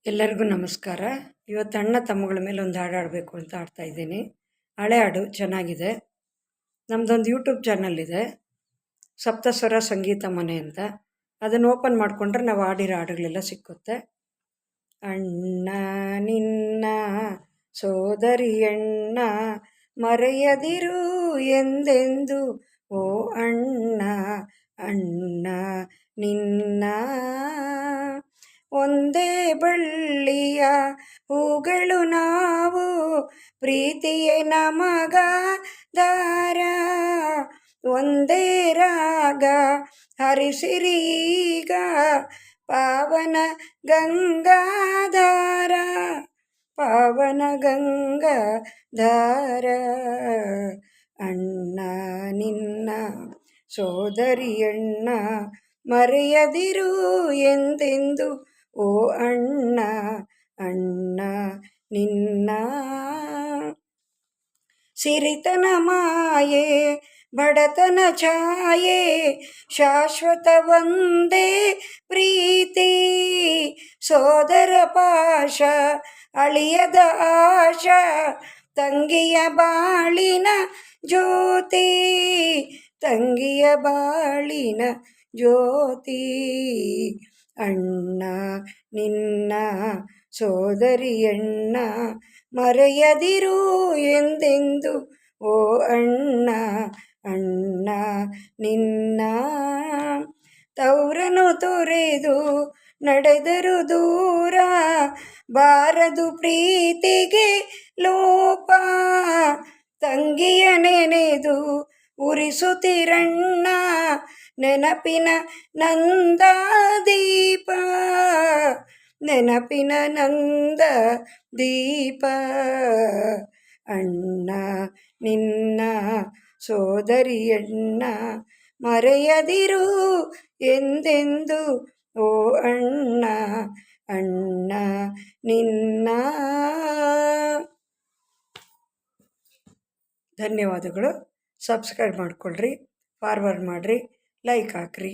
ಎಲ್ಲರಿಗೂ ನಮಸ್ಕಾರ. ಇವತ್ತು ಅಣ್ಣ ತಮ್ಮಗಳ ಮೇಲೆ ಒಂದು ಹಾಡು ಆಡಬೇಕು ಅಂತ ಆಡ್ತಾ ಇದ್ದೀನಿ. ಹಳೆ ಹಾಡು ಚೆನ್ನಾಗಿದೆ. ನಮ್ಮದೊಂದು ಯೂಟ್ಯೂಬ್ ಚಾನಲ್ ಇದೆ, ಸಪ್ತಸ್ವರ ಸಂಗೀತ ಮನೆ ಅಂತ. ಅದನ್ನು ಓಪನ್ ಮಾಡಿಕೊಂಡ್ರೆ ನಾವು ಆಡಿರೋ ಹಾಡುಗಳೆಲ್ಲ ಸಿಕ್ಕುತ್ತೆ. ಅಣ್ಣ ನಿನ್ನ ಸೋದರಿಯಣ್ಣ ಮರೆಯದಿರು ಎಂದೆಂದು, ಓ ಅಣ್ಣ ಅಣ್ಣ ನಿನ್ನ ಒಂದೇ ಬಳ್ಳಿಯ ಹೂಗಳು ನಾವು, ಪ್ರೀತಿಯೇ ನಮಗ ದಾರ. ಒಂದೇ ರಾಗ ಹರಿಸಿರೀಗ ಪಾವನ ಗಂಗಾಧಾರ, ಪಾವನ ಗಂಗಾಧಾರ. ಅಣ್ಣ ನಿನ್ನ ಸೋದರಿಯಣ್ಣ ಮರೆಯದಿರು ಎಂದೆಂದು, ಓ ಅಣ್ಣ ಅಣ್ಣ ನಿನ್ನ. ಸಿರಿತನ ಮಾಯೆ ಬಡತನ ಛಾಯೆ, ಶಾಶ್ವತ ಒಂದೇ ಪ್ರೀತಿ. ಸೋದರ ಪಾಶ ಅಳಿಯದ ಆಶ, ತಂಗಿಯ ಬಾಳಿನ ಜ್ಯೋತಿ, ತಂಗಿಯ ಬಾಳಿನ ಜ್ಯೋತಿ. ಅಣ್ಣ ನಿನ್ನ ಸೋದರಿಯಣ್ಣ ಮರೆಯದಿರು ಎಂದೆಂದು, ಓ ಅಣ್ಣ ಅಣ್ಣ ನಿನ್ನ. ತವರನ್ನು ತೊರೆದು ನಡೆದರು ದೂರ, ಬಾರದು ಪ್ರೀತಿಗೆ ಲೋಪ. ತಂಗಿಯ ನೆನೆದು ಉರಿಸುತ್ತಿರಣ್ಣ, ನೆನಪಿನ ನಂದ ದೀಪ, ನೆನಪಿನ ನಂದ ದೀಪ. ಅಣ್ಣ ನಿನ್ನ ಸೋದರಿಯಣ್ಣ ಮರೆಯದಿರು ಎಂದೆಂದು, ಓ ಅಣ್ಣ ಅಣ್ಣ ನಿನ್ನ. ಧನ್ಯವಾದಗಳು. ಸಬ್ಸ್ಕ್ರೈಬ್ ಮಾಡಿಕೊಳ್ರಿ, ಫಾರ್ವರ್ಡ್ ಮಾಡಿರಿ, ಲೈಕ್ ಹಾಕ್ರಿ.